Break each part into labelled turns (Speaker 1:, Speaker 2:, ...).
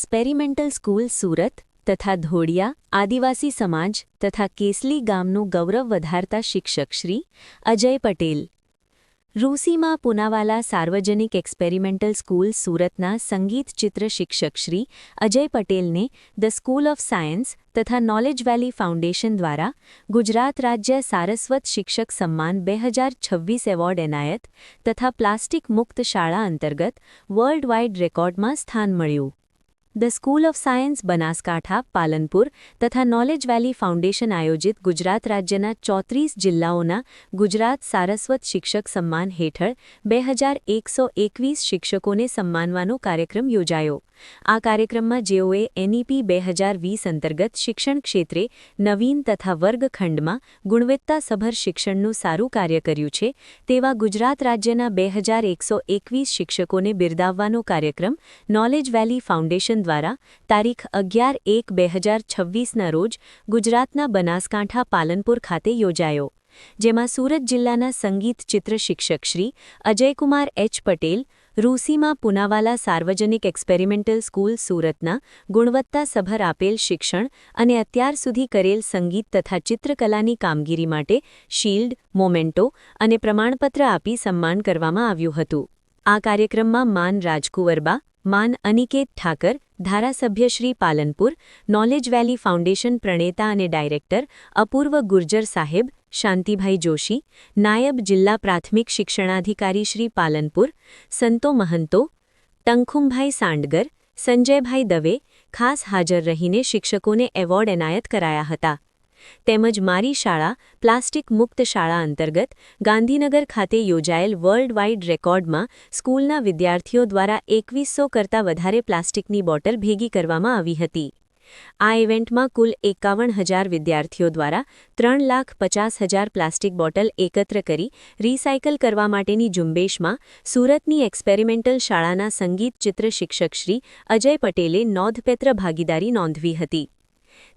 Speaker 1: Experimental school Surat તથા ધોળિયા આદિવાસી સમાજ તથા કેસલી ગામનું ગૌરવ વધારતા શિક્ષક શ્રી અજય પટેલ. રૂસીમાં પૂનાવાલા સાર્વજનિક એક્સપેરિમેન્ટલ સ્કૂલ સુરતના સંગીત ચિત્ર શિક્ષક શ્રી અજય પટેલને ધ સ્કૂલ ઓફ સાયન્સ તથા નોલેજ વેલી ફાઉન્ડેશન દ્વારા ગુજરાત રાજ્ય સારસ્વત શિક્ષક સન્માન 2026 એવોર્ડ એનાયત તથા પ્લાસ્ટિક મુક્ત શાળા અંતર્ગત વર્લ્ડ વાઇડ રેકોર્ડમાં સ્થાન મળ્યું. The school of science Banaskantha Palanpur તથા નોલેજ વેલી ફાઉન્ડેશન આયોજિત ગુજરાત રાજ્યના 34 જિલ્લાઓના ગુજરાત સારસ્વત શિક્ષક સન્માન હેઠળ 2121 શિક્ષકોને સન્માનવાનો કાર્યક્રમ યોજાયો. આ કાર્યક્રમમાં જેઓએ એનઈપી 2020 અંતર્ગત શિક્ષણ ક્ષેત્રે નવીન તથા વર્ગખંડમાં ગુણવત્તાસભર શિક્ષણનું સારું કાર્ય કર્યું છે તેવા ગુજરાત રાજ્યના 2121 શિક્ષકોને બિરદાવવાનો કાર્યક્રમ નોલેજ વેલી ફાઉન્ડેશન દ્વારા તારીખ 11/1/2026ના રોજ ગુજરાતના બનાસકાંઠા પાલનપુર ખાતે યોજાયો. જેમાં સુરત જિલ્લાના સંગીત ચિત્ર શિક્ષક શ્રી અજયકુમાર એચ પટેલ, રૂસીમાં પૂનાવાલા સાર્વજનિક એક્સપેરિમેન્ટલ સ્કૂલ સુરતના ગુણવત્તાસભર આપેલ શિક્ષણ અને અત્યાર સુધી કરેલ સંગીત તથા ચિત્રકલાની કામગીરી માટે શિલ્ડ, મોમેન્ટો અને પ્રમાણપત્ર આપી સન્માન કરવામાં આવ્યું હતું. આ કાર્યક્રમમાં માન રાજકુંવરબા, માન અનિકેત ઠાકર, ધારાસભ્ય શ્રી પાલનપુર, નોલેજ વેલી ફાઉન્ડેશન પ્રણેતા અને ડાયરેક્ટર અપૂર્વ ગુર્જર સાહેબ, શાંતિભાઈ જોશી, નાયબ જિલ્લા પ્રાથમિક શિક્ષણાધિકારી શ્રી પાલનપુર, સંતો મહંતો, તંખુમભાઈ સાંડગર, સંજયભાઈ દવે ખાસ હાજર રહીને શિક્ષકોને એવોર્ડ એનાયત કરાયા હતા. તેમજ મારી શાળા પ્લાસ્ટિક મુક્ત શાળા અંતર્ગત ગાંધીનગર ખાતે યોજાયેલ વર્લ્ડ વાઇડ રેકોર્ડમાં સ્કૂલના વિદ્યાર્થીઓ દ્વારા 2100 કરતાં વધારે પ્લાસ્ટિકની બોટલ ભેગી કરવામાં આવી હતી. આ ઇવેન્ટમાં કુલ 51,000 વિદ્યાર્થીઓ દ્વારા 3,50,000 પ્લાસ્ટિક બોટલ એકત્ર કરી રિસાયકલ કરવા માટેની ઝુંબેશમાં સુરતની એક્સપેરિમેન્ટલ શાળાના સંગીત ચિત્ર શિક્ષક શ્રી અજય પટેલે નોંધપાત્ર ભાગીદારી નોંધવી હતી.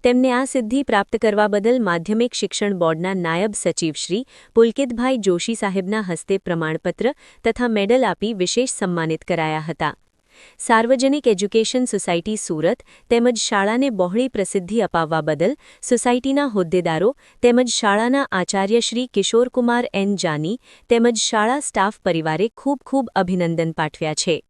Speaker 1: તેમને આ સિદ્ધિ પ્રાપ્ત કરવા બદલ માધ્યમિક શિક્ષણ બોર્ડના નાયબ સચિવ શ્રી પુલકિતભાઈ જોશી સાહેબના હસ્તે પ્રમાણપત્ર તથા મેડલ આપી વિશેષ સન્માનિત કરાયા હતા. સાર્વજનિક એજ્યુકેશન સોસાયટી સુરત તેમજ શાળાને બહોળી પ્રસિદ્ધિ અપાવવા બદલ સોસાયટીના હોદ્દેદારો તેમજ શાળાના આચાર્ય શ્રી કિશોરકુમાર એન જાની તેમજ શાળા સ્ટાફ પરિવારે ખૂબ ખૂબ અભિનંદન પાઠવ્યા છે.